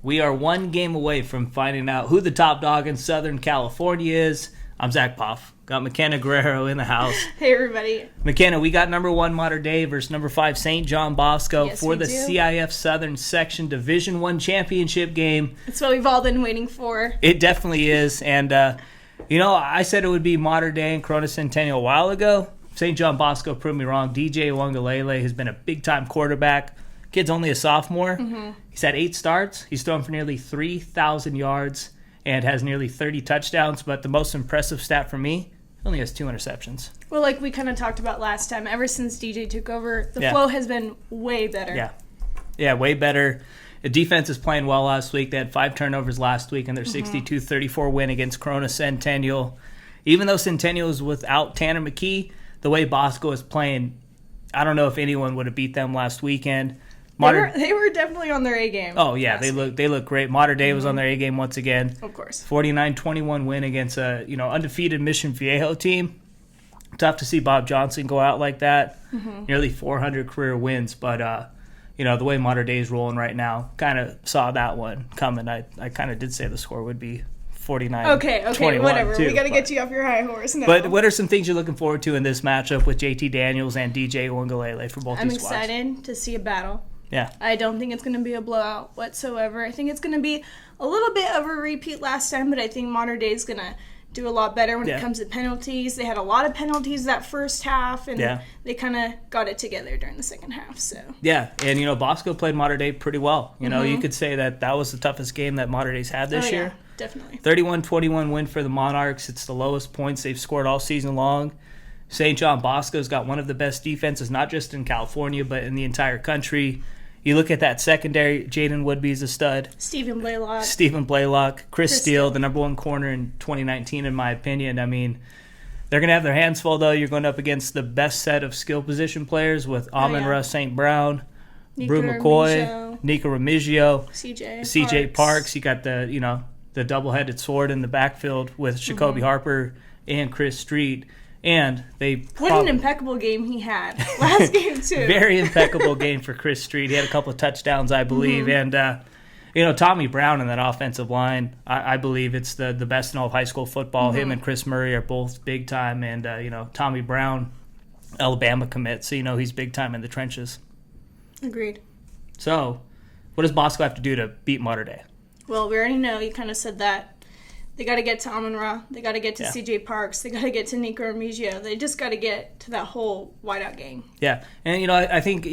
We are one game away from finding out who the top dog in Southern California is. I'm Zack Poff. Got Myckena Guerrero in the house. Hey, everybody. Myckena, we got number 1 Mater Dei versus number 5 St. John Bosco for the CIF Southern Section Division 1 championship game. It's what we've all been waiting for. It definitely is. And, I said it would be Mater Dei and Corona Centennial a while ago. St. John Bosco proved me wrong. DJ Wangalele has been a big-time quarterback. Kid's only a sophomore. Mm-hmm. He's had 8 starts. He's thrown for nearly 3,000 yards and has nearly 30 touchdowns. But the most impressive stat for me, he only has 2 interceptions. Well, like we kind of talked about last time, ever since DJ took over, the flow has been way better. Yeah, way better. The defense is playing well last week. They had 5 turnovers last week in their 62-34 win against Corona Centennial. Even though Centennial is without Tanner McKee, the way Bosco is playing, I don't know if anyone would have beat them last weekend. They were definitely on their A game. Oh, yeah, they look great. Mater Dei was on their A game once again. Of course. 49-21 win against a undefeated Mission Viejo team. Tough to see Bob Johnson go out like that. Mm-hmm. Nearly 400 career wins, but the way Mater Dei is rolling right now, kind of saw that one coming. I kind of did say the score would be 49. Okay, whatever. We got to get you off your high horse now. But what are some things you're looking forward to in this matchup with JT Daniels and DJ Wangalele for both these squads? I'm excited to see a battle. Yeah. I don't think it's going to be a blowout whatsoever. I think it's going to be a little bit of a repeat last time, but I think Mater Dei is going to do a lot better when it comes to penalties. They had a lot of penalties that first half, and they kind of got it together during the second half. So yeah, and Bosco played Mater Dei pretty well. You could say that was the toughest game that Mater Dei's had this year. Definitely. 31-21 win for the Monarchs. It's the lowest points they've scored all season long. St. John Bosco's got one of the best defenses, not just in California, but in the entire country. You look at that secondary, Jaden Woodby's a stud. Stephen Blaylock. Chris Steele, the number 1 corner in 2019, in my opinion. I mean, they're going to have their hands full, though. You're going up against the best set of skill position players with amon-ra St. Brown, Brew McCoy, Nico Remigio, CJ Parks. You got the double-headed sword in the backfield with Jacoby Harper and Chris Street. And what an impeccable game he had last game, too. Very impeccable game for Chris Street. He had a couple of touchdowns, I believe. And, Tommy Brown in that offensive line, I believe it's the best in all of high school football. Him and Chris Murray are both big time. And, Tommy Brown, Alabama commit. So, he's big time in the trenches. Agreed. So, what does Bosco have to do to beat Mater Dei? Well, we already know. You kind of said that. They got to get to amon-ra. They got to get to CJ Parks. They got to get to Nico Remigio. They just got to get to that whole wideout game. Yeah. And, I think,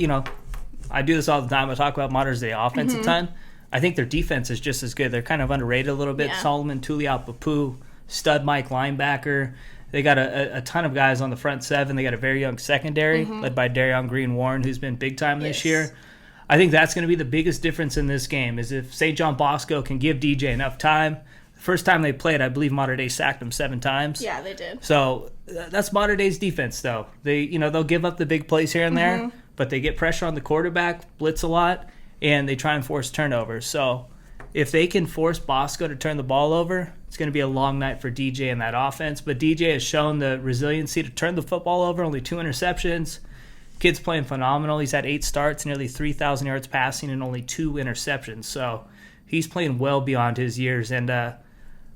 I do this all the time. I talk about Mater Dei offense a ton. I think their defense is just as good. They're kind of underrated a little bit. Yeah. Solomon Tuliaupapu, stud Mike linebacker. They got a ton of guys on the front 7. They got a very young secondary led by Darion Green-Warren, who's been big time this year. I think that's going to be the biggest difference in this game is if St. John Bosco can give DJ enough time. First time they played, I believe Mater Dei sacked them 7 times. Yeah, they did. So that's Mater Dei's defense, though. They'll give up the big plays here and there, but they get pressure on the quarterback, blitz a lot, and they try and force turnovers. So if they can force Bosco to turn the ball over, it's going to be a long night for DJ in that offense. But DJ has shown the resiliency to turn the football over, only 2 interceptions. Kid's playing phenomenal. He's had 8 starts, nearly 3,000 yards passing, and only 2 interceptions. So he's playing well beyond his years, and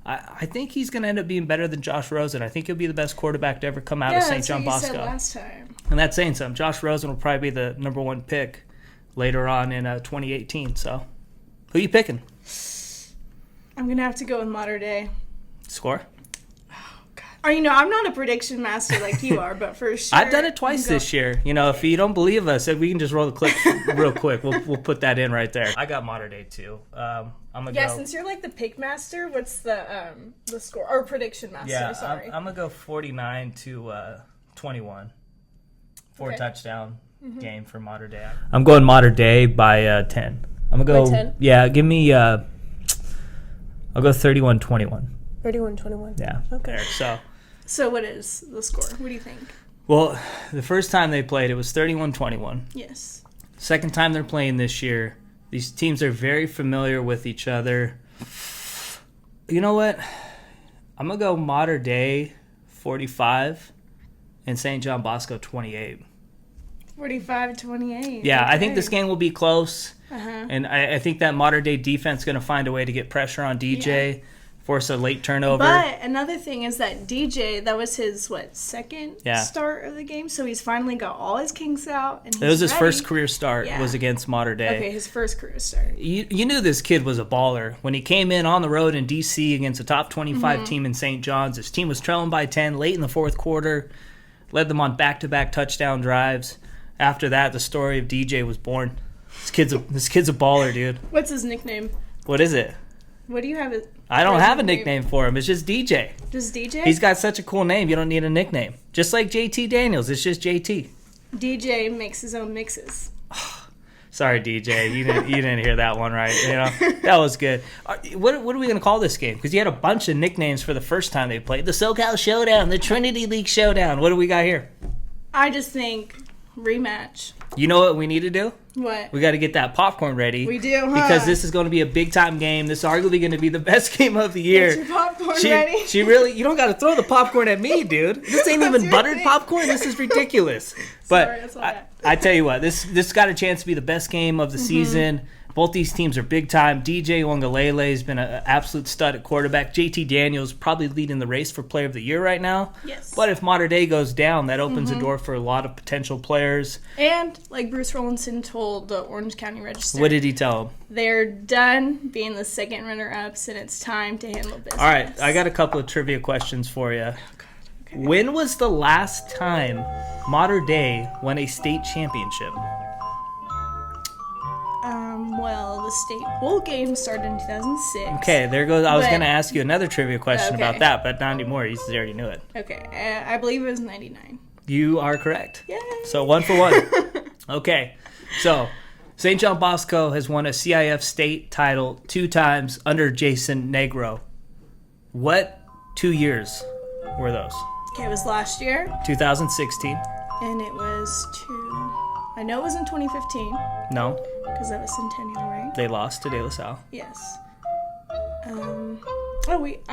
I think he's going to end up being better than Josh Rosen. I think he'll be the best quarterback to ever come out of St. John Bosco. Said last time. And that's saying something. Josh Rosen will probably be the number 1 pick later on in 2018. So, who are you picking? I'm going to have to go with Mater Dei. Score? I'm not a prediction master like you are, but for sure. I've done it twice this year. If you don't believe us, we can just roll the clip real quick. We'll put that in right there. I got Mater Dei too. I'm gonna go. Since you're like the pick master, what's the score or prediction master? Yeah, sorry. I'm gonna go 49-21. 4 touchdown game for Mater Dei. I'm going Mater Dei by 10. I'm gonna go. By 10? Yeah, give me. I'll go 31-21. 31-21. Yeah. Okay. So what is the score? What do you think? Well, the first time they played, it was 31-21. Yes. Second time they're playing this year. These teams are very familiar with each other. You know what? I'm going to go Mater Dei 45 and St. John Bosco 28. 45-28. Yeah, okay. I think this game will be close. And I think that Mater Dei defense is going to find a way to get pressure on DJ, force a late turnover. But another thing is that DJ, that was his, second start of the game? So he's finally got all his kinks out. And it was his first career start was against Mater Dei. Okay, his first career start. You knew this kid was a baller. When he came in on the road in D.C. against a top 25 team in St. John's, his team was trailing by 10 late in the fourth quarter, led them on back-to-back touchdown drives. After that, the story of DJ was born. This kid's a baller, dude. What's his nickname? What is it? What do you have? I don't have a nickname for him. It's just DJ. Just DJ? He's got such a cool name. You don't need a nickname. Just like JT Daniels. It's just JT. DJ makes his own mixes. Sorry, DJ. You didn't hear that one right. That was good. What are we going to call this game? Because you had a bunch of nicknames for the first time they played. The SoCal Showdown. The Trinity League Showdown. What do we got here? I just think rematch. You know what we need to do? What? We got to get that popcorn ready. We do, huh? Because this is going to be a big-time game. This is arguably going to be the best game of the year. Get your popcorn ready. You don't got to throw the popcorn at me, dude. This ain't even buttered popcorn. This is ridiculous. But Sorry, I tell you what, this got a chance to be the best game of the season. Both these teams are big time. DJ Wangalele has been an absolute stud at quarterback. JT Daniels probably leading the race for player of the year right now. Yes. But if Mater Dei goes down, that opens the door for a lot of potential players. And like Bruce Rollinson told the Orange County Register. What did he tell them? They're done being the second runner-ups, and it's time to handle business. All right, I got a couple of trivia questions for you. Oh, God. Okay. When was the last time Mater Dei won a state championship? Well, the state bowl game started in 2006. Okay, there goes. I was going to ask you another trivia question about that, but not anymore. You already knew it. Okay, I believe it was 99. You are correct. Yay. So 1 for 1. Okay, so St. John Bosco has won a CIF state title 2 times under Jason Negro. What 2 years were those? Okay, it was last year. 2016. And it was I know it was in 2015. No. Because that was Centennial, right? They lost to De La Salle. Yes. I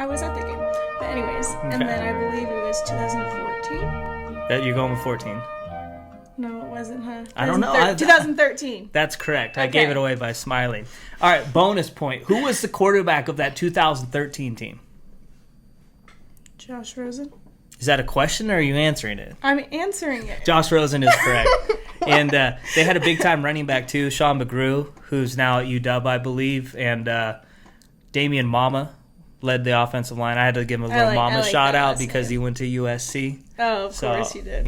was at the game. But anyways, and then I believe it was 2014. That you're going with 14. No, it wasn't, huh? I don't know. 2013. That's correct. Okay. I gave it away by smiling. All right, bonus point. Who was the quarterback of that 2013 team? Josh Rosen. Is that a question or are you answering it? I'm answering it. Josh Rosen is correct. And they had a big-time running back, too, Sean McGrew, who's now at UW, I believe. And Damian Mama led the offensive line. I had to give him a little Mama shout-out because he went to USC. Oh, of course you did.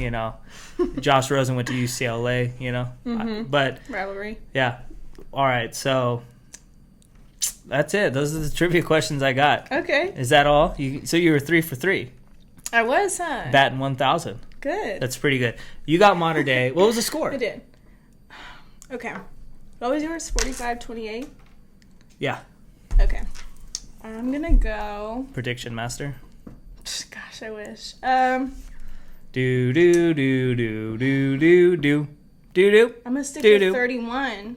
Josh Rosen went to UCLA, But rivalry. Yeah. All right, so that's it. Those are the trivia questions I got. Okay. Is that all? So you were 3 for 3. I was, huh? Batting 1,000. Good. That's pretty good. You got Mater Dei. What was the score? I did. Okay. What was yours? 45-28? Yeah. Okay. I'm going to go... Prediction master. Gosh, I wish. Do, do, do, do, do, do, do. Do, do. I'm going to stick with 31.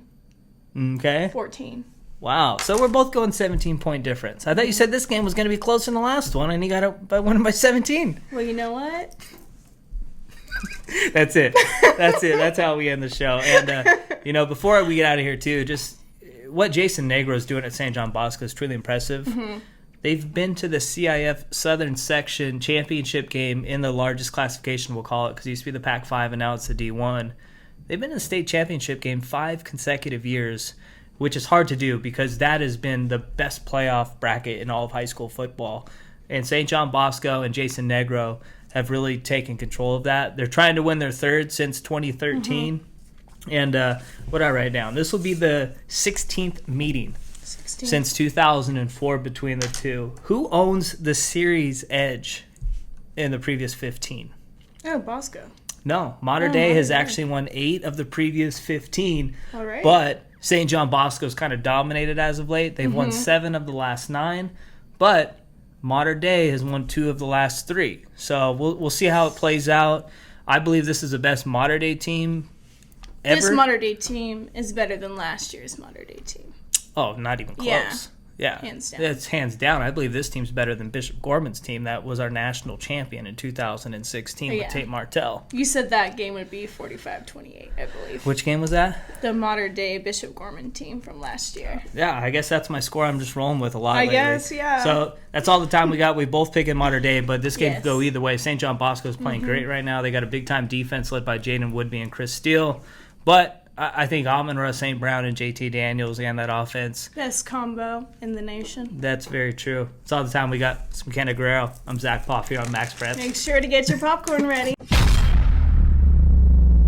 Okay. 14. Wow. So we're both going 17-point difference. I thought you said this game was going to be closer than the last one, and you got it by winning by 17. Well, you know what? That's it. That's how we end the show. And, before we get out of here, too, just what Jason Negro is doing at St. John Bosco is truly impressive. Mm-hmm. They've been to the CIF Southern Section Championship game in the largest classification, we'll call it, because it used to be the Pac-5 and now it's the D1. They've been in the state championship game 5 consecutive years, which is hard to do because that has been the best playoff bracket in all of high school football. And St. John Bosco and Jason Negro have really taken control of that. They're trying to win their 3rd since 2013. Mm-hmm. And what did I write down? This will be the 16th meeting since 2004 between the two. Who owns the series edge in the previous 15? Oh, Bosco. No, Mater Dei has actually won 8 of the previous 15. All right. But St. John Bosco's kind of dominated as of late. They've won 7 of the last 9, but Mater Dei has won 2 of the last 3. So we'll see how it plays out. I believe this is the best Mater Dei team ever. This Mater Dei team is better than last year's Mater Dei team. Oh, not even close. Yeah. Yeah, hands down. It's hands down. I believe this team's better than Bishop Gorman's team that was our national champion in 2016 with Tate Martell. You said that game would be 45-28, I believe. Which game was that? The Mater Dei Bishop Gorman team from last year. Yeah, I guess that's my score I'm just rolling with a lot lately. Guess, yeah. So that's all the time we got. We both pick in Mater Dei, but this game could go either way. St. John Bosco is playing great right now. They got a big-time defense led by Jaden Woodby and Chris Steele. But I think amon-ra, St. Brown, and JT Daniels and that offense. Best combo in the nation. That's very true. It's all the time we got. It's Myckena, Guerrero. I'm Zack, Poff here on MaxPreps. Make sure to get your popcorn ready.